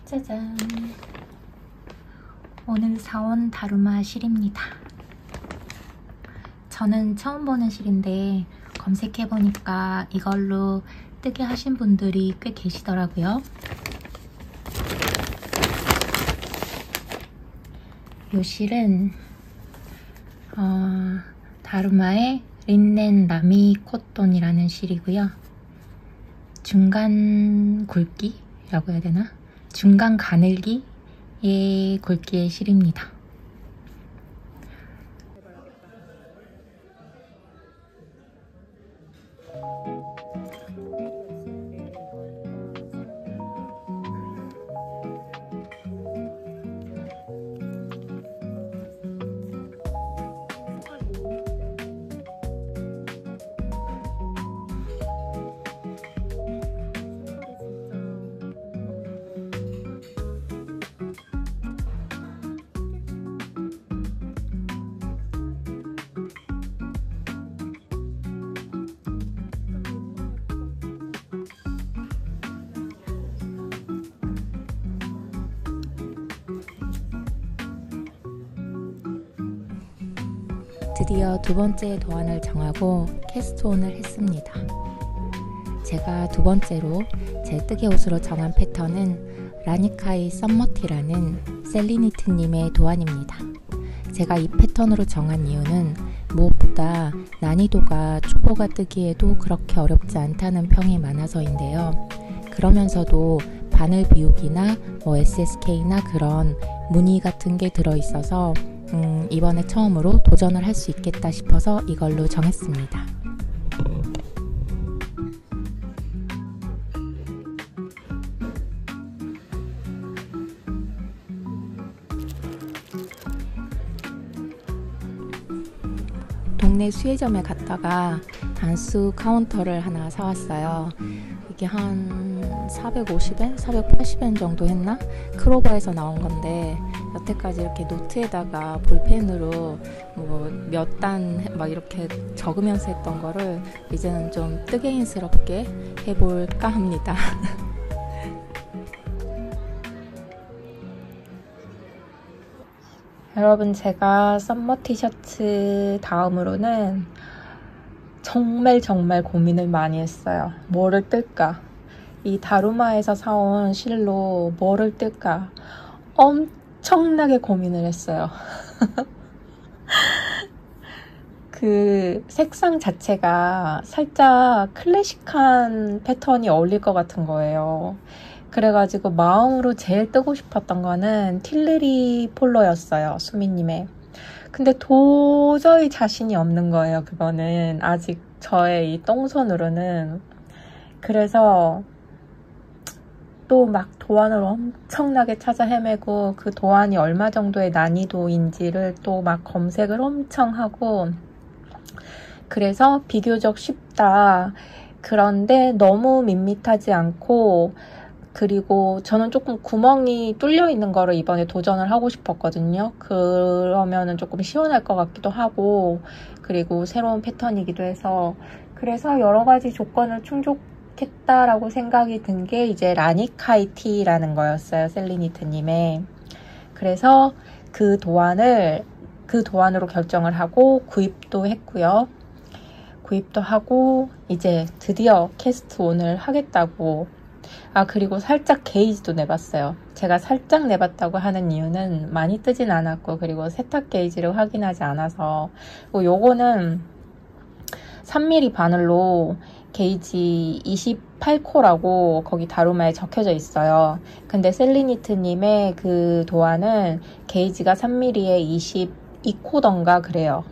짜잔! 오늘 사온 다루마 실입니다. 저는 처음 보는 실인데 검색해보니까 이걸로 뜨게 하신 분들이 꽤 계시더라고요. 이 실은 다루마의 린넨 나미 코톤이라는 실이고요. 중간 굵기라고 해야 되나? 중간 가늘기의 굵기의 실입니다. 드디어 두 번째 도안을 정하고 캐스트온을 했습니다. 제가 두 번째로 제 뜨개 옷으로 정한 패턴은 라니카이 썸머티라는 셀리니트님의 도안입니다. 제가 이 패턴으로 정한 이유는 무엇보다 난이도가 초보가 뜨기에도 그렇게 어렵지 않다는 평이 많아서인데요. 그러면서도 바늘 비우기나 SSK나 그런 무늬 같은 게 들어있어서 이번에 처음으로 도전을 할 수 있겠다 싶어서 이걸로 정했습니다. 동네 수혜점에 갔다가 단수 카운터를 하나 사왔어요. 이게 한 450엔? 480엔 정도 했나? 크로바에서 나온 건데 여태까지 이렇게 노트에다가 볼펜으로 뭐 몇 단 막 이렇게 적으면서 했던 거를 이제는 좀 뜨개인스럽게 해볼까 합니다. 여러분, 제가 썸머 티셔츠 다음으로는 정말 고민을 많이 했어요. 뭐를 뜰까? 이 다루마에서 사온 실로 뭐를 뜰까? 엄청나게 고민을 했어요. 그 색상 자체가 살짝 클래식한 패턴이 어울릴 것 같은 거예요. 그래가지고 마음으로 제일 뜨고 싶었던 거는 틸레리 폴로였어요. 수미님의. 근데 도저히 자신이 없는 거예요. 그거는 아직 저의 이 똥손으로는. 그래서 또 막 도안을 엄청나게 찾아 헤매고 그 도안이 얼마 정도의 난이도인지를 또 막 검색을 엄청 하고, 그래서 비교적 쉽다. 그런데 너무 밋밋하지 않고, 그리고 저는 조금 구멍이 뚫려 있는 거를 이번에 도전을 하고 싶었거든요. 그러면은 조금 시원할 것 같기도 하고, 그리고 새로운 패턴이기도 해서, 그래서 여러 가지 조건을 충족했다라고 생각이 든 게 이제 라니카이티라는 거였어요. 셀리니트님의. 그래서 그 도안으로 결정을 하고 구입도 했고요. 구입도 하고 이제 드디어 캐스트 온을 하겠다고. 그리고 살짝 게이지도 내봤어요. 제가 살짝 내봤다고 하는 이유는 많이 뜨진 않았고, 그리고 세탁 게이지를 확인하지 않아서. 요거는 3mm 바늘로 게이지 28코라고 거기 다루마에 적혀져 있어요. 근데 셀리니트님의 그 도안은 게이지가 3mm에 22코던가 그래요.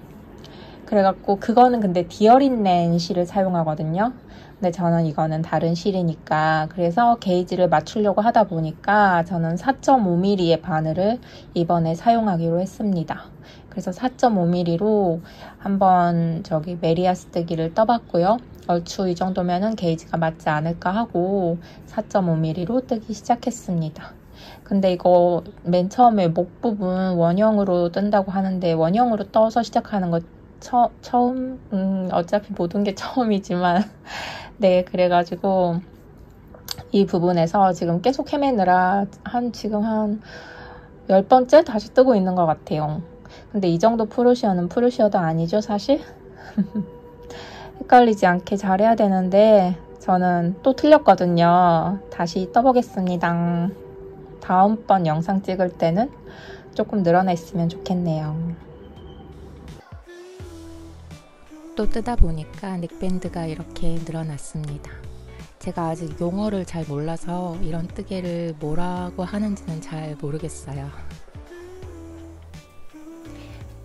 그래갖고 그거는 근데 디어린넨 실을 사용하거든요. 근데 저는 이거는 다른 실이니까, 그래서 게이지를 맞추려고 하다 보니까 저는 4.5mm의 바늘을 이번에 사용하기로 했습니다. 그래서 4.5mm로 한번 저기 메리아스 뜨기를 떠봤고요. 얼추 이 정도면은 게이지가 맞지 않을까 하고 4.5mm로 뜨기 시작했습니다. 근데 이거 맨 처음에 목 부분 원형으로 뜬다고 하는데, 원형으로 떠서 시작하는 거 처음? 어차피 모든 게 처음이지만 네, 그래가지고 이 부분에서 지금 계속 헤매느라 지금 한 10번째 다시 뜨고 있는 것 같아요. 근데 이 정도 프루시어는 프루시어도 아니죠, 사실? 헷갈리지 않게 잘해야 되는데 저는 또 틀렸거든요. 다시 떠보겠습니다. 다음번 영상 찍을 때는 조금 늘어났으면 좋겠네요. 또 뜨다 보니까 넥밴드가 이렇게 늘어났습니다. 제가 아직 용어를 잘 몰라서 이런 뜨개를 뭐라고 하는지는 잘 모르겠어요.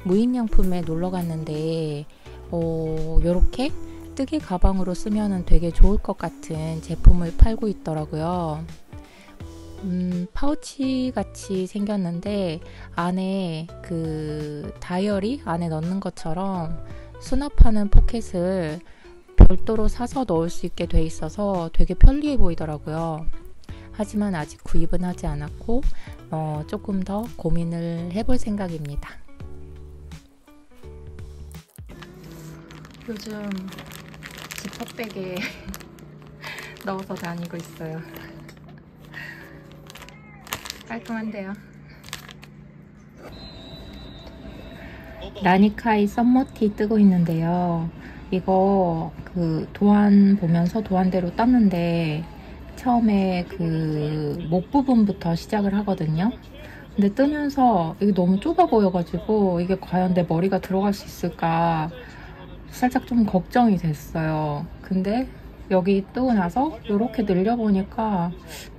무인명품에 놀러 갔는데 요렇게 뜨개 가방으로 쓰면 되게 좋을 것 같은 제품을 팔고 있더라고요. 파우치 같이 생겼는데 안에 그 다이어리 안에 넣는 것처럼 수납하는 포켓을 별도로 사서 넣을 수 있게 돼 있어서 되게 편리해 보이더라고요. 하지만 아직 구입은 하지 않았고 조금 더 고민을 해볼 생각입니다. 요즘 지퍼백에 넣어서 다니고 있어요. 깔끔한데요. 라니카이 썸머티 뜨고 있는데요. 이거 그 도안 보면서 도안대로 땄는데 처음에 그 목 부분부터 시작을 하거든요. 근데 뜨면서 이게 너무 좁아 보여가지고 이게 과연 내 머리가 들어갈 수 있을까 살짝 좀 걱정이 됐어요. 근데 여기 뜨고 나서 이렇게 늘려보니까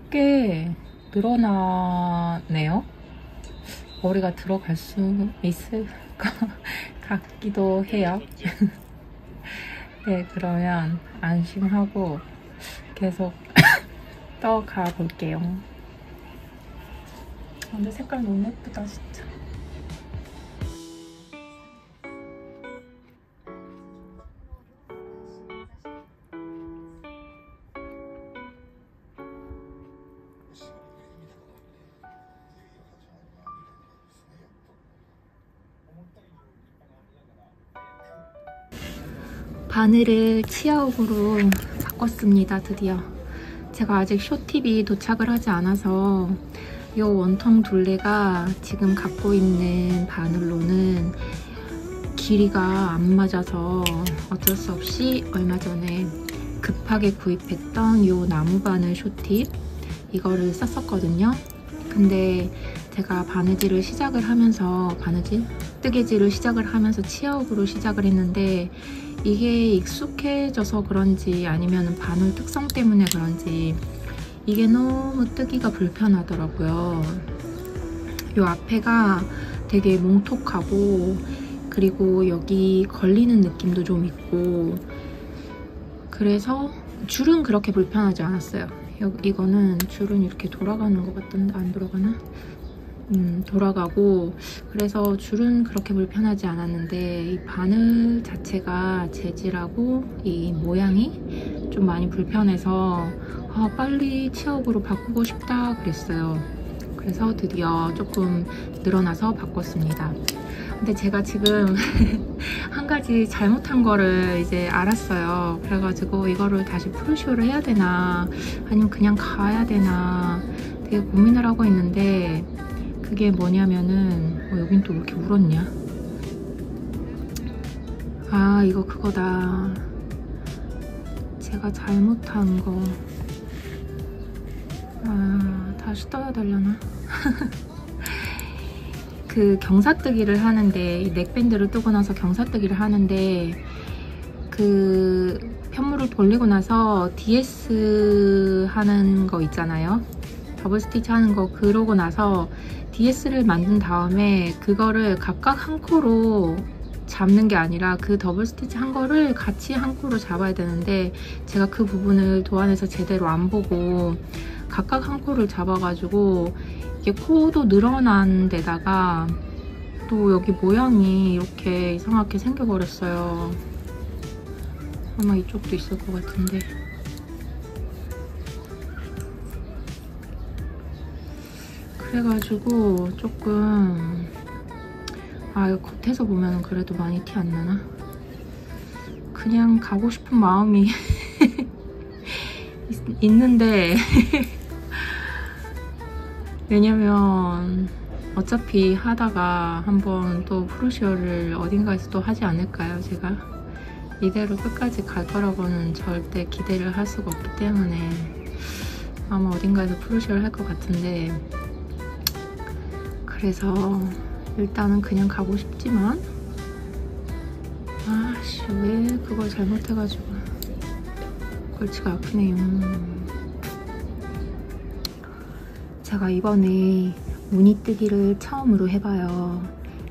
꽤 늘어나네요. 머리가 들어갈 수 있을까 같기도 해요. 네, 그러면 안심하고 계속 떠가 볼게요. 근데 색깔 너무 예쁘다 진짜. 바늘을 치아옥으로 바꿨습니다. 드디어. 제가 아직 쇼팁이 도착을 하지 않아서 이 원통 둘레가 지금 갖고 있는 바늘로는 길이가 안 맞아서 어쩔 수 없이 얼마 전에 급하게 구입했던 이 나무바늘 쇼팁 이거를 썼었거든요. 근데 제가 바느질을 시작을 하면서 뜨개질을 시작을 하면서 치아옥으로 시작을 했는데 이게 익숙해져서 그런지 아니면 바늘 특성 때문에 그런지 이게 너무 뜨기가 불편하더라고요. 이 앞에가 되게 뭉톡하고 그리고 여기 걸리는 느낌도 좀 있고 그래서 줄은 그렇게 불편하지 않았어요. 이거는 줄은 이렇게 돌아가는 것 같던데 안 돌아가나? 돌아가고 그래서 줄은 그렇게 불편하지 않았는데 이 바늘 자체가 재질하고 이 모양이 좀 많이 불편해서 빨리 치아옥으로 바꾸고 싶다 그랬어요. 그래서 드디어 조금 늘어나서 바꿨습니다. 근데 제가 지금 한 가지 잘못한 거를 이제 알았어요. 그래가지고 이거를 다시 프루시오를 해야 되나 아니면 그냥 가야 되나 되게 고민을 하고 있는데 그게 뭐냐면은 여긴 또 왜 이렇게 울었냐? 아 이거 그거다. 제가 잘못한 거. 다시 떠야 되려나? 그 경사뜨기를 하는데 이 넥밴드를 뜨고 나서 경사뜨기를 하는데 그 편물을 돌리고 나서 DS 하는 거 있잖아요. 더블 스티치 하는 거 그러고 나서 DS를 만든 다음에 그거를 각각 한 코로 잡는 게 아니라 그 더블 스티치 한 거를 같이 한 코로 잡아야 되는데 제가 그 부분을 도안에서 제대로 안 보고 각각 한 코를 잡아가지고 이게 코도 늘어난 데다가 또 여기 모양이 이렇게 이상하게 생겨버렸어요. 아마 이쪽도 있을 것 같은데 그래가지고 조금 이거 겉에서 보면 그래도 많이 티 안 나나? 그냥 가고 싶은 마음이 있는데 왜냐면 어차피 하다가 한번 또 프루시오를 어딘가에서 또 하지 않을까요? 제가 이대로 끝까지 갈 거라고는 절대 기대를 할 수가 없기 때문에 아마 어딘가에서 프루시오를 할 것 같은데, 그래서 일단은 그냥 가고 싶지만 아씨 왜 그걸 잘못해가지고 골치가 아프네요. 제가 이번에 무늬뜨기를 처음으로 해봐요.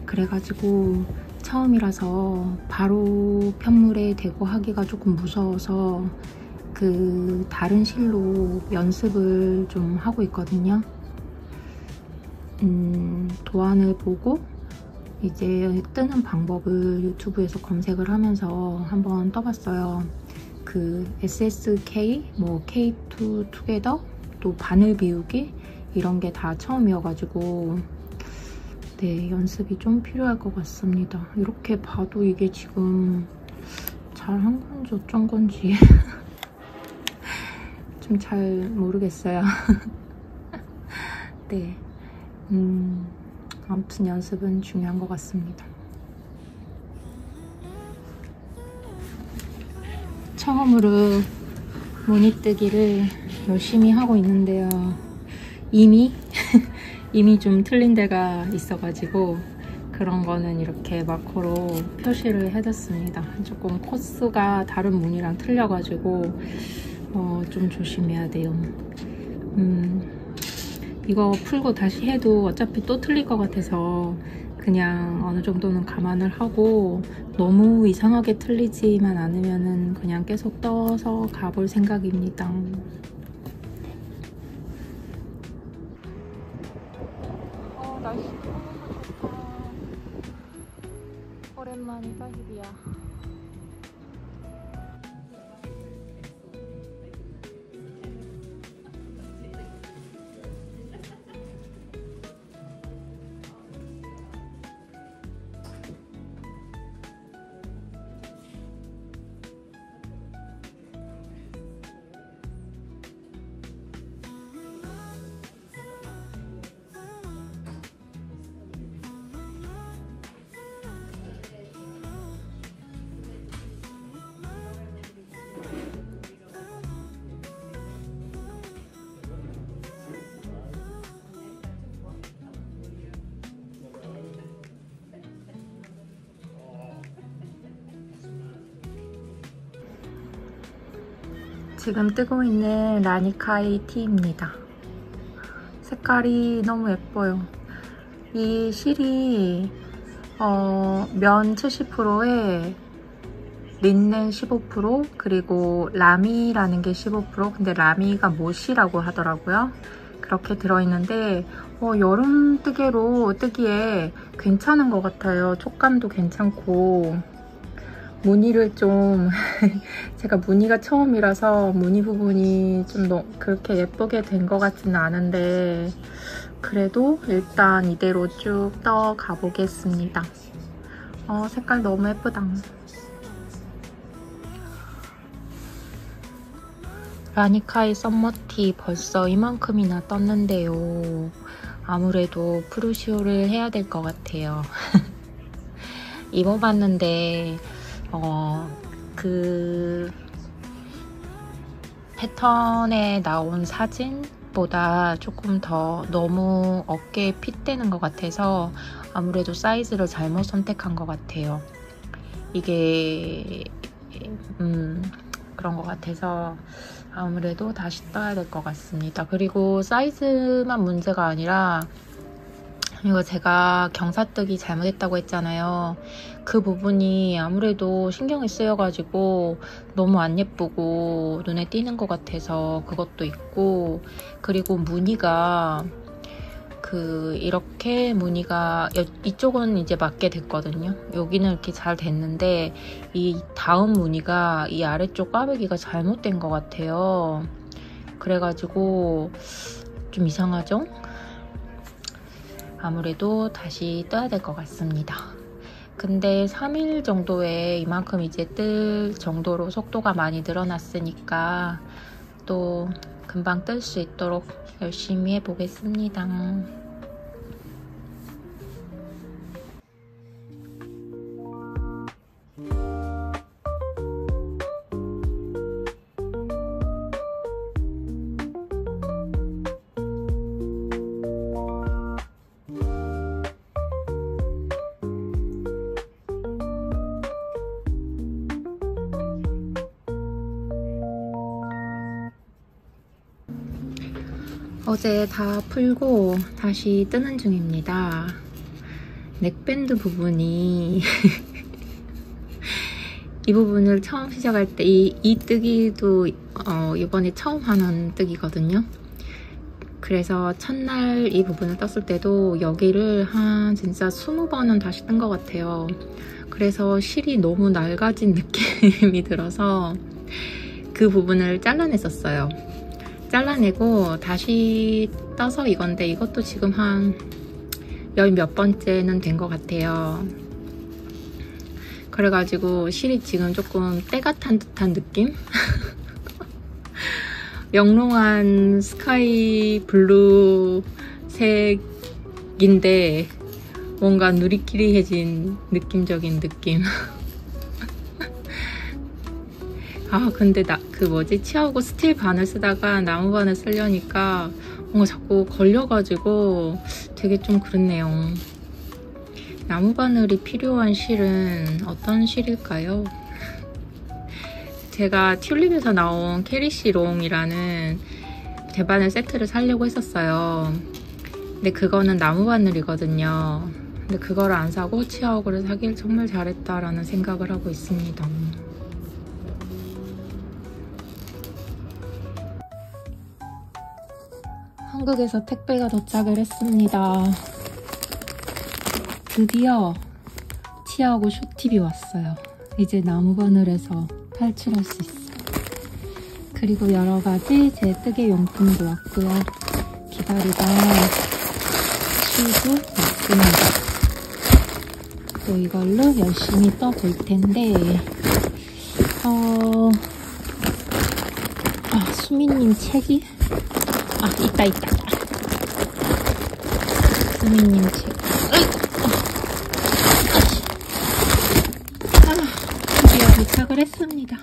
그래가지고 처음이라서 바로 편물에 대고 하기가 조금 무서워서 그 다른 실로 연습을 좀 하고 있거든요. 도안을 보고 이제 뜨는 방법을 유튜브에서 검색을 하면서 한번 떠봤어요. 그 SSK, 뭐 K2 투게더, 또 바늘 비우기 이런 게 다 처음이어가지고 네, 연습이 좀 필요할 것 같습니다. 이렇게 봐도 이게 지금 잘한 건지 어쩐 건지 좀 잘 모르겠어요. 네, 아무튼 연습은 중요한 것 같습니다. 처음으로 무늬뜨기를 열심히 하고 있는데요. 이미 좀 틀린 데가 있어가지고 그런 거는 이렇게 마커로 표시를 해뒀습니다. 조금 코스가 다른 무늬랑 틀려가지고 좀 조심해야 돼요. 이거 풀고 다시 해도 어차피 또 틀릴 것 같아서 그냥 어느 정도는 감안을 하고 너무 이상하게 틀리지만 않으면은 그냥 계속 떠서 가볼 생각입니다. 날씨 너무 좋다. 오랜만이다, 희비야. 지금 뜨고 있는 라니카이 티입니다. 색깔이 너무 예뻐요. 이 실이 면 70%에 린넨 15%, 그리고 라미라는 게 15%, 근데 라미가 모시라고 하더라고요. 그렇게 들어있는데 여름 뜨개로 뜨기에 괜찮은 것 같아요. 촉감도 괜찮고. 무늬를 좀 제가 무늬가 처음이라서 무늬 부분이 좀 그렇게 예쁘게 된 것 같지는 않은데 그래도 일단 이대로 쭉 떠가 보겠습니다. 색깔 너무 예쁘다. 라니카이 썸머티 벌써 이만큼이나 떴는데요. 아무래도 프루시오를 해야 될 것 같아요. 입어봤는데 그 패턴에 나온 사진보다 조금 더 너무 어깨에 핏되는 것 같아서 아무래도 사이즈를 잘못 선택한 것 같아요. 이게 그런 것 같아서 아무래도 다시 떠야 될 것 같습니다. 그리고 사이즈만 문제가 아니라 이거 제가 경사뜨기 잘못했다고 했잖아요. 그 부분이 아무래도 신경이 쓰여가지고 너무 안 예쁘고 눈에 띄는 것 같아서 그것도 있고, 그리고 무늬가 이렇게 무늬가 이쪽은 이제 맞게 됐거든요. 여기는 이렇게 잘 됐는데 이 다음 무늬가 이 아래쪽 꽈배기가 잘못된 것 같아요. 그래가지고 좀 이상하죠? 아무래도 다시 떠야 될 것 같습니다. 근데 3일 정도에 이만큼 이제 뜰 정도로 속도가 많이 늘어났으니까 또 금방 뜰 수 있도록 열심히 해보겠습니다. 어제 다 풀고 다시 뜨는 중입니다. 넥밴드 부분이 이 부분을 처음 시작할 때 이 뜨기도 이번에 처음 하는 뜨기거든요. 그래서 첫날 이 부분을 떴을 때도 여기를 한 진짜 20번은 다시 뜬 것 같아요. 그래서 실이 너무 낡아진 느낌이 들어서 그 부분을 잘라냈었어요. 잘라내고 다시 떠서 이건데 이것도 지금 한 열 몇 번째는 된 것 같아요. 그래가지고 실이 지금 조금 때가 탄 듯한 느낌? 영롱한 스카이 블루 색인데 뭔가 누리끼리해진 느낌적인 느낌. 아 근데 치아오고 스틸 바늘 쓰다가 나무 바늘 쓰려니까 뭔가 자꾸 걸려가지고 되게 좀 그렇네요. 나무 바늘이 필요한 실은 어떤 실일까요? 제가 튤립에서 나온 캐리시롱이라는 대바늘 세트를 사려고 했었어요. 근데 그거는 나무 바늘이거든요. 근데 그거를 안 사고 치아오고를 사길 정말 잘했다라는 생각을 하고 있습니다. 한국에서 택배가 도착을 했습니다. 드디어 치아오고 쇼팁이 왔어요. 이제 나무 바늘에서 탈출할 수 있어. 그리고 여러가지 제 뜨개 용품도 왔고요. 기다리다 실도 왔습니다. 또 이걸로 열심히 떠볼 텐데 수미님 책이 있다. 수미님 책. 드디어 도착을 했습니다.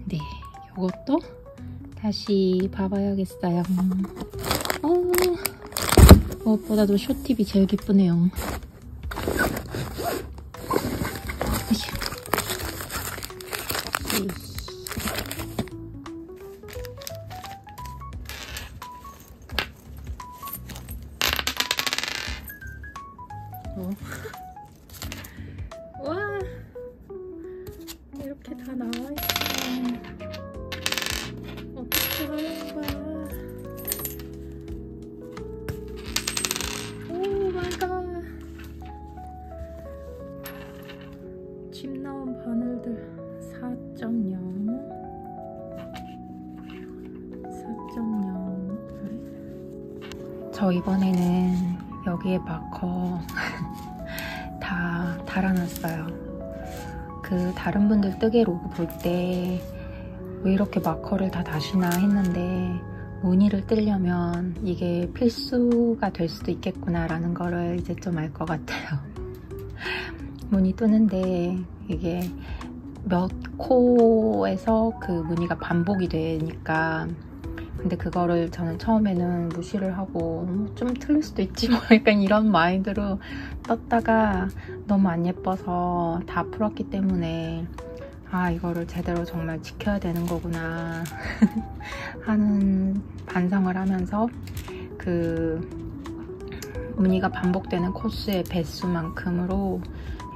네, 이것도 다시 봐봐야겠어요. 무엇보다도 쇼팁이 제일 기쁘네요. 와, 이렇게 다 나와있어. 어떻게 하는 거야? 오 마이 갓. 집 나온 바늘들 4.0 저 이번에는 여기에 마커 다 달아놨어요. 그 다른 분들 뜨개 로고 볼 때 왜 이렇게 마커를 다 다시나 했는데 무늬를 뜨려면 이게 필수가 될 수도 있겠구나 라는 거를 이제 좀 알 것 같아요. 무늬 뜨는데 이게 몇 코에서 그 무늬가 반복이 되니까, 근데 그거를 저는 처음에는 무시를 하고 좀 틀릴 수도 있지 뭐 약간 이런 마인드로 떴다가 너무 안 예뻐서 다 풀었기 때문에 이거를 제대로 정말 지켜야 되는 거구나 하는 반성을 하면서 그 무늬가 반복되는 코스의 배수만큼으로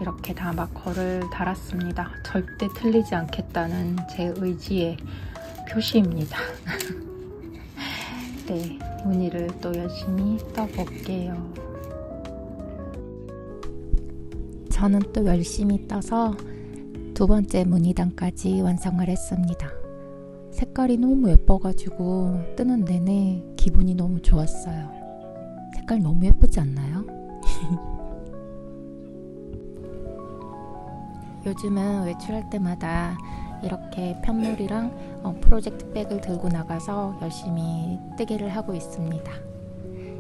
이렇게 다 마커를 달았습니다. 절대 틀리지 않겠다는 제 의지의 표시입니다. 네, 무늬를 또 열심히 떠볼게요. 저는 또 열심히 떠서 두 번째 무늬단까지 완성을 했습니다. 색깔이 너무 예뻐가지고 뜨는 내내 기분이 너무 좋았어요. 색깔 너무 예쁘지 않나요? 요즘은 외출할 때마다 이렇게 편물이랑 프로젝트 백을 들고 나가서 열심히 뜨개를 하고 있습니다.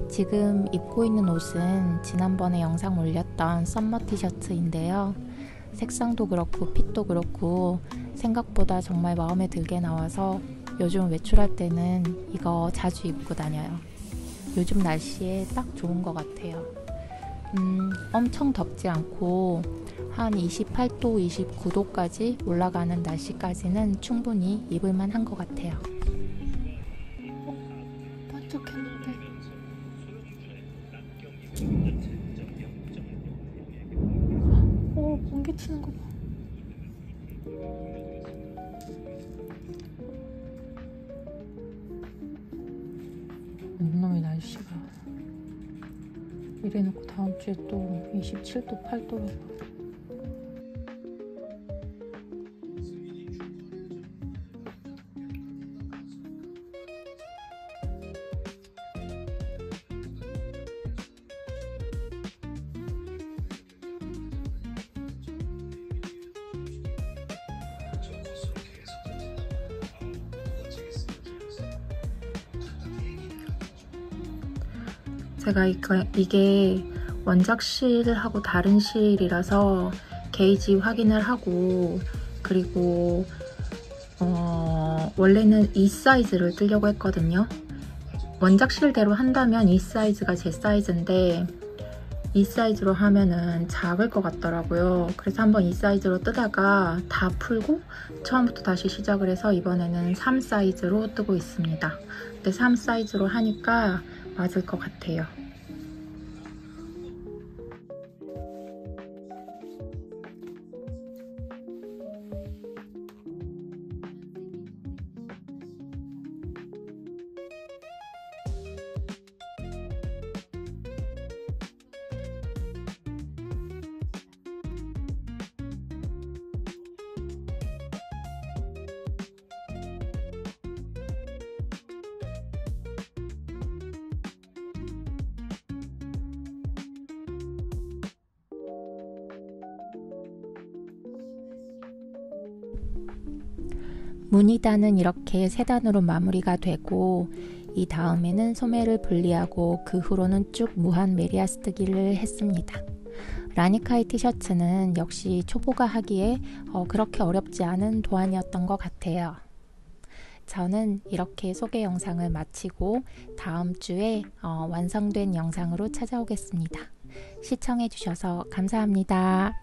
지금 입고 있는 옷은 지난번에 영상 올렸던 썸머 티셔츠인데요. 색상도 그렇고 핏도 그렇고 생각보다 정말 마음에 들게 나와서 요즘 외출할 때는 이거 자주 입고 다녀요. 요즘 날씨에 딱 좋은 것 같아요. 엄청 덥지 않고 한 28도, 29도까지 올라가는 날씨까지는 충분히 입을만 한 것 같아요. 반짝했는데. 오, 번개 치는 거 봐. 이놈의 날씨가 이래놓고 다음 주에 또 27도, 8도라고. 제가 이게 원작 실하고 다른 실이라서 게이지 확인을 하고, 그리고 원래는 이 사이즈를 뜨려고 했거든요. 원작 실대로 한다면 이 사이즈가 제 사이즈인데 이 사이즈로 하면은 작을 것 같더라고요. 그래서 한번 이 사이즈로 뜨다가 다 풀고 처음부터 다시 시작을 해서 이번에는 3 사이즈로 뜨고 있습니다. 근데 3 사이즈로 하니까 맞을 것 같아요. 무늬단은 이렇게 세 단으로 마무리가 되고, 이 다음에는 소매를 분리하고 그 후로는 쭉 무한 메리아스 뜨기를 했습니다. 라니카이 티셔츠는 역시 초보가 하기에 그렇게 어렵지 않은 도안이었던 것 같아요. 저는 이렇게 소개 영상을 마치고 다음 주에 완성된 영상으로 찾아오겠습니다. 시청해주셔서 감사합니다.